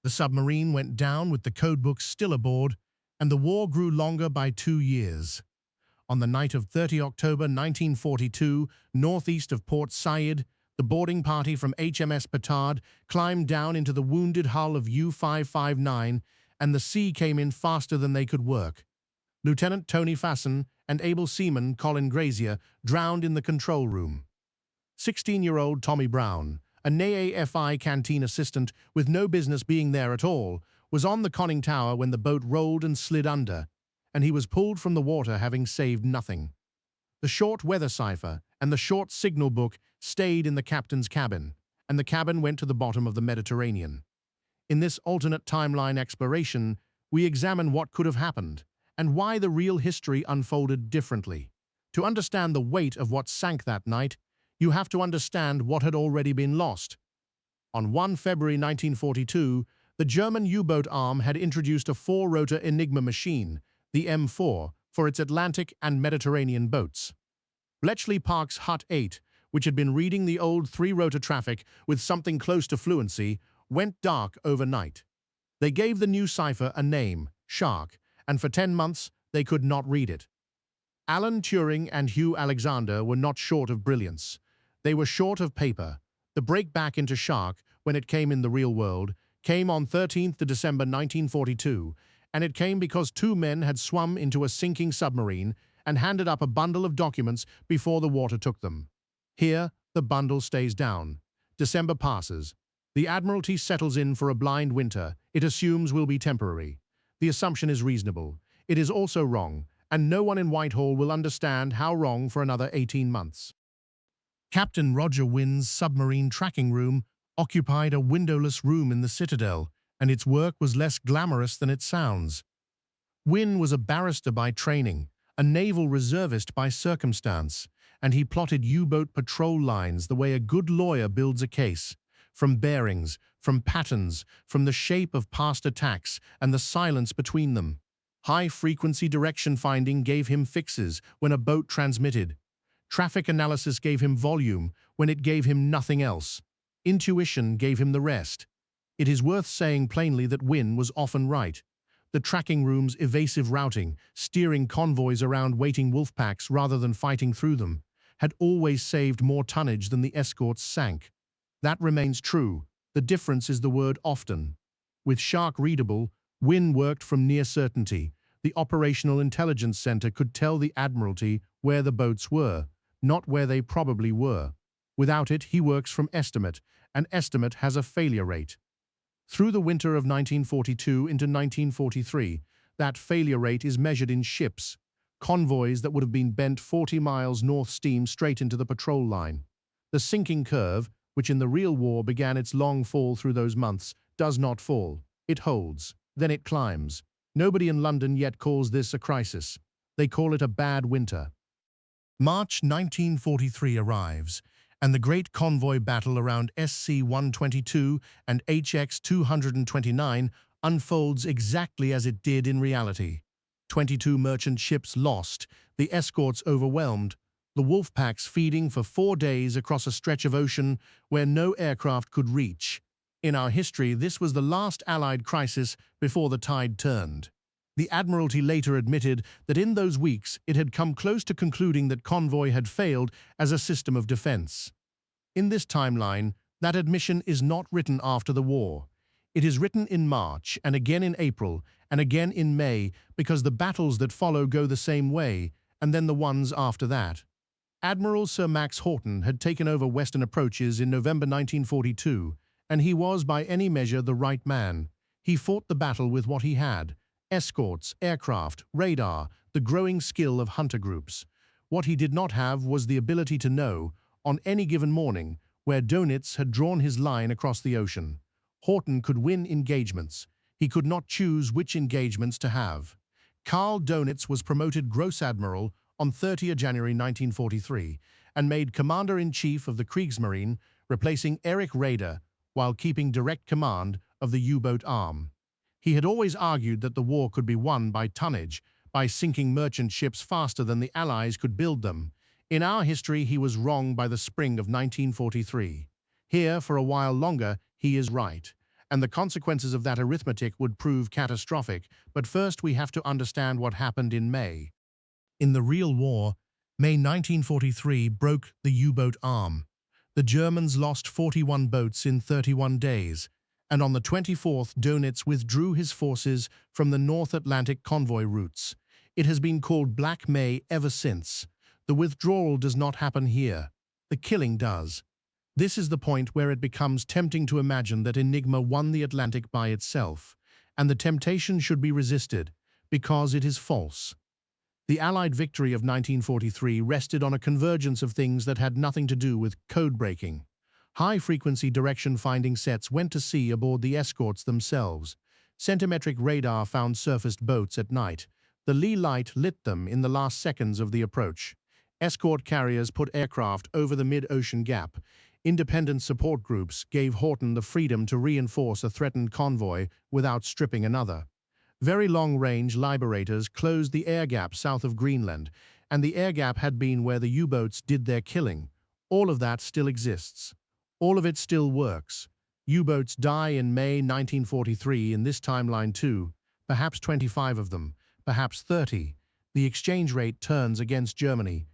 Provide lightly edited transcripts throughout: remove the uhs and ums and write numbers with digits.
The submarine went down with the codebooks still aboard, and the war grew longer by 2 years. On the night of 30 October 1942, northeast of Port Said, the boarding party from HMS Petard climbed down into the wounded hull of U-559, and the sea came in faster than they could work. Lieutenant Tony Fasson and able seaman Colin Grazier drowned in the control room. 16-year-old Tommy Brown, a NAAFI canteen assistant with no business being there at all, was on the conning tower when the boat rolled and slid under, and he was pulled from the water having saved nothing. The short weather cipher and the short signal book stayed in the captain's cabin, and the cabin went to the bottom of the Mediterranean. In this alternate timeline exploration, we examine what could have happened and why the real history unfolded differently. To understand the weight of what sank that night, you have to understand what had already been lost. On 1 February 1942, the German U-boat arm had introduced a four-rotor Enigma machine, the M4, for its Atlantic and Mediterranean boats. Bletchley Park's Hut 8, which had been reading the old three-rotor traffic with something close to fluency, went dark overnight. They gave the new cipher a name, Shark, and for 10 months they could not read it. Alan Turing and Hugh Alexander were not short of brilliance. They were short of paper. The break back into Shark, when it came in the real world, came on 13th December 1942, and it came because two men had swum into a sinking submarine and handed up a bundle of documents before the water took them. Here, the bundle stays down. December passes. The Admiralty settles in for a blind winter it assumes will be temporary. The assumption is reasonable. It is also wrong, and no one in Whitehall will understand how wrong for another 18 months. Captain Roger Wynne's submarine tracking room occupied a windowless room in the Citadel, and its work was less glamorous than it sounds. Wynne was a barrister by training, a naval reservist by circumstance, and he plotted U-boat patrol lines the way a good lawyer builds a case, from bearings, from patterns, from the shape of past attacks and the silence between them. High-frequency direction finding gave him fixes when a boat transmitted. Traffic analysis gave him volume when it gave him nothing else. Intuition gave him the rest. It is worth saying plainly that Wynne was often right. The tracking room's evasive routing, steering convoys around waiting wolfpacks rather than fighting through them, had always saved more tonnage than the escorts sank. That remains true. The difference is the word often. With Shark readable, Wynne worked from near certainty. The Operational Intelligence Center could tell the Admiralty where the boats were, not where they probably were. Without it, he works from estimate. An estimate has a failure rate. Through the winter of 1942 into 1943, that failure rate is measured in ships, convoys that would have been bent 40 miles north steam straight into the patrol line. The sinking curve, which in the real war began its long fall through those months, does not fall. It holds. Then it climbs. Nobody in London yet calls this a crisis. They call it a bad winter. March 1943 arrives, and the great convoy battle around SC-122 and HX-229 unfolds exactly as it did in reality. 22 merchant ships lost, the escorts overwhelmed, the wolfpacks feeding for 4 days across a stretch of ocean where no aircraft could reach. In our history, this was the last Allied crisis before the tide turned. The Admiralty later admitted that in those weeks it had come close to concluding that convoy had failed as a system of defense. In this timeline, that admission is not written after the war. It is written in March, and again in April, and again in May, because the battles that follow go the same way, and then the ones after that. Admiral Sir Max Horton had taken over western approaches in November 1942, and he was by any measure the right man. He fought the battle with what he had: escorts, aircraft, radar, the growing skill of hunter groups. What he did not have was the ability to know, on any given morning, where Dönitz had drawn his line across the ocean. Horton could win engagements. He could not choose which engagements to have. Karl Dönitz was promoted Gross Admiral on 30 January 1943 and made Commander-in-Chief of the Kriegsmarine, replacing Erich Raeder, while keeping direct command of the U-boat arm. He had always argued that the war could be won by tonnage, by sinking merchant ships faster than the Allies could build them. In our history, he was wrong by the spring of 1943. Here, for a while longer, he is right. and the consequences of that arithmetic would prove catastrophic. But first we have to understand what happened in May. In the real war, May 1943 broke the U-boat arm. The Germans lost 41 boats in 31 days, and on the 24th Dönitz withdrew his forces from the North Atlantic convoy routes. It has been called Black May ever since. The withdrawal does not happen here. The killing does. This is the point where it becomes tempting to imagine that Enigma won the Atlantic by itself, and the temptation should be resisted, because it is false. The Allied victory of 1943 rested on a convergence of things that had nothing to do with code-breaking. High-frequency direction-finding sets went to sea aboard the escorts themselves. Centimetric radar found surfaced boats at night. The lee light lit them in the last seconds of the approach. Escort carriers put aircraft over the mid-ocean gap. Independent support groups gave Horton the freedom to reinforce a threatened convoy without stripping another. Very long-range liberators closed the air gap south of Greenland, and the air gap had been where the U-boats did their killing. All of that still exists. All of it still works. U-boats die in May 1943 in this timeline too, perhaps 25 of them, perhaps 30. The exchange rate turns against Germany,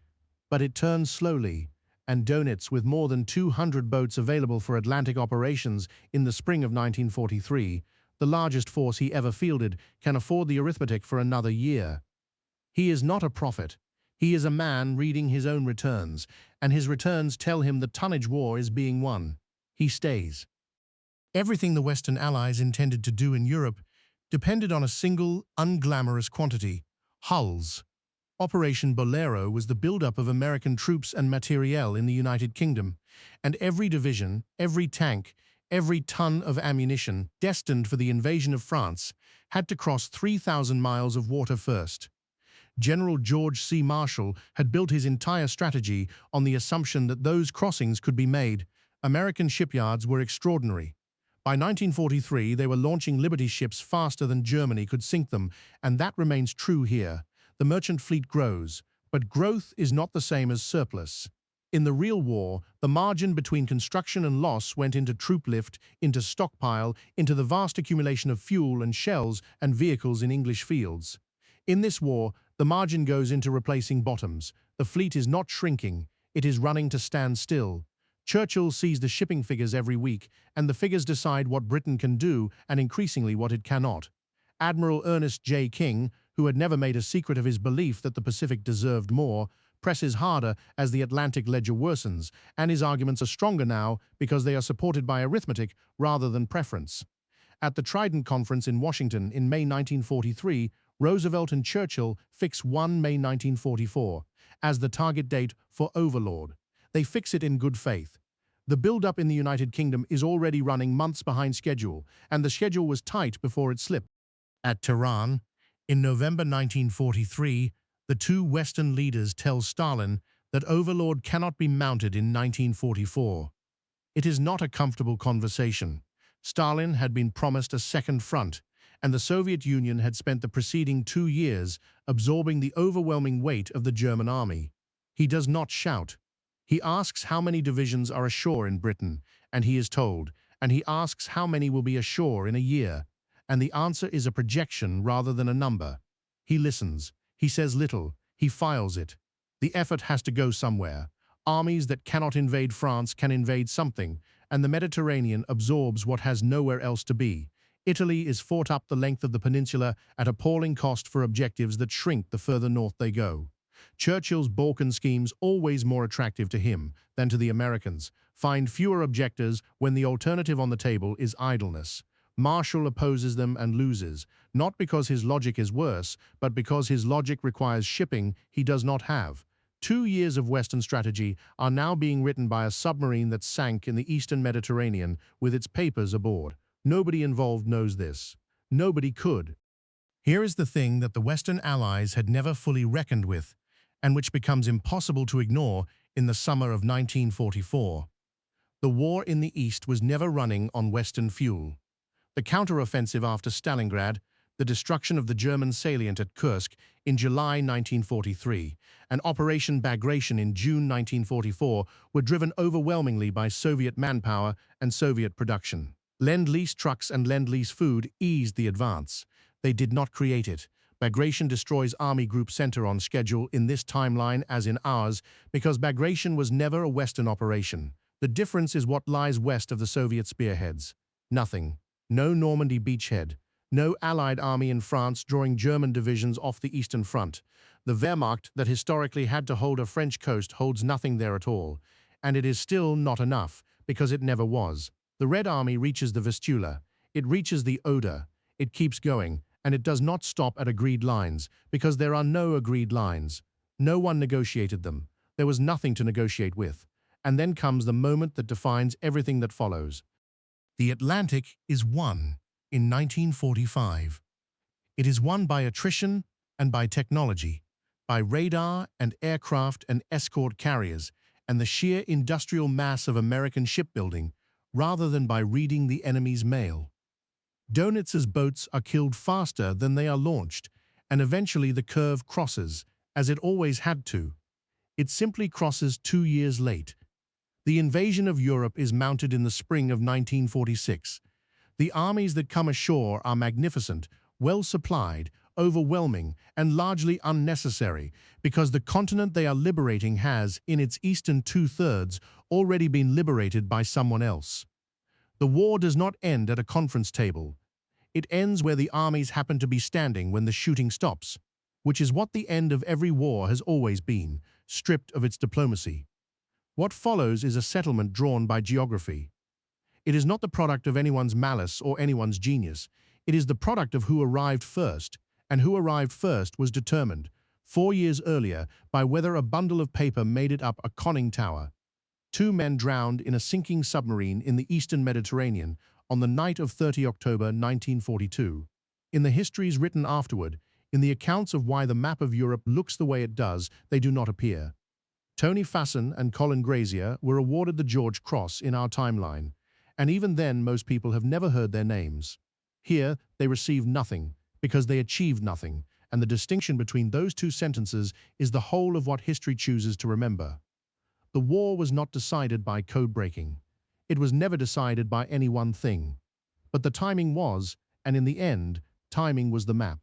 but it turns slowly, and Dönitz, with more than 200 boats available for Atlantic operations in the spring of 1943, the largest force he ever fielded, can afford the arithmetic for another year. He is not a prophet. He is a man reading his own returns, and his returns tell him the tonnage war is being won. He stays. Everything the Western Allies intended to do in Europe depended on a single, unglamorous quantity: hulls. Operation Bolero was the buildup of American troops and materiel in the United Kingdom, and every division, every tank, every ton of ammunition destined for the invasion of France had to cross 3,000 miles of water first. General George C. Marshall had built his entire strategy on the assumption that those crossings could be made. American shipyards were extraordinary. By 1943, they were launching Liberty ships faster than Germany could sink them, and that remains true here. The merchant fleet grows, but growth is not the same as surplus. In the real war, the margin between construction and loss went into troop lift, into stockpile, into the vast accumulation of fuel and shells and vehicles in English fields. In this war, the margin goes into replacing bottoms. The fleet is not shrinking, it is running to stand still. Churchill sees the shipping figures every week, and the figures decide what Britain can do and increasingly what it cannot. Admiral Ernest J. King, who had never made a secret of his belief that the Pacific deserved more, presses harder as the Atlantic ledger worsens, and his arguments are stronger now because they are supported by arithmetic rather than preference. At the Trident Conference in Washington in May 1943, Roosevelt and Churchill fix 1 May 1944 as the target date for Overlord. They fix it in good faith. The build-up in the United Kingdom is already running months behind schedule, and the schedule was tight before it slipped. At Tehran, in November 1943, the two Western leaders tell Stalin that Overlord cannot be mounted in 1944. It is not a comfortable conversation. Stalin had been promised a second front, and the Soviet Union had spent the preceding 2 years absorbing the overwhelming weight of the German army. He does not shout. He asks how many divisions are ashore in Britain, and he is told, and he asks how many will be ashore in a year, and the answer is a projection rather than a number. He listens. He says little. He files it. The effort has to go somewhere. Armies that cannot invade France can invade something, and the Mediterranean absorbs what has nowhere else to be. Italy is fought up the length of the peninsula at appalling cost for objectives that shrink the further north they go. Churchill's Balkan schemes, always more attractive to him than to the Americans, find fewer objectors when the alternative on the table is idleness. Marshall opposes them and loses, not because his logic is worse, but because his logic requires shipping he does not have. 2 years of Western strategy are now being written by a submarine that sank in the Eastern Mediterranean with its papers aboard. Nobody involved knows this. Nobody could. Here is the thing that the Western Allies had never fully reckoned with, and which becomes impossible to ignore in the summer of 1944. The war in the East was never running on Western fuel. The counteroffensive after Stalingrad, the destruction of the German salient at Kursk in July 1943, and Operation Bagration in June 1944 were driven overwhelmingly by Soviet manpower and Soviet production. Lend-Lease trucks and Lend-Lease food eased the advance. They did not create it. Bagration destroys Army Group Center on schedule in this timeline as in ours because Bagration was never a Western operation. The difference is what lies west of the Soviet spearheads. Nothing. No Normandy beachhead. No Allied army in France drawing German divisions off the Eastern Front. The Wehrmacht that historically had to hold a French coast holds nothing there at all. And it is still not enough, because it never was. The Red Army reaches the Vistula. It reaches the Oder. It keeps going, and it does not stop at agreed lines, because there are no agreed lines. No one negotiated them. There was nothing to negotiate with. And then comes the moment that defines everything that follows. The Atlantic is won in 1945. It is won by attrition and by technology, by radar and aircraft and escort carriers, and the sheer industrial mass of American shipbuilding, rather than by reading the enemy's mail. Dönitz's boats are killed faster than they are launched, and eventually the curve crosses, as it always had to. It simply crosses 2 years late. The invasion of Europe is mounted in the spring of 1946. The armies that come ashore are magnificent, well-supplied, overwhelming, and largely unnecessary, because the continent they are liberating has, in its eastern two-thirds, already been liberated by someone else. The war does not end at a conference table. It ends where the armies happen to be standing when the shooting stops, which is what the end of every war has always been, stripped of its diplomacy. What follows is a settlement drawn by geography. It is not the product of anyone's malice or anyone's genius. It is the product of who arrived first, and who arrived first was determined, 4 years earlier, by whether a bundle of paper made it up a conning tower. 2 men drowned in a sinking submarine in the eastern Mediterranean on the night of 30 October 1942. In the histories written afterward, in the accounts of why the map of Europe looks the way it does, they do not appear. Tony Fasson and Colin Grazier were awarded the George Cross in our timeline, and even then most people have never heard their names. Here, they received nothing, because they achieved nothing, and the distinction between those two sentences is the whole of what history chooses to remember. The war was not decided by code-breaking. It was never decided by any one thing. But the timing was, and in the end, timing was the map.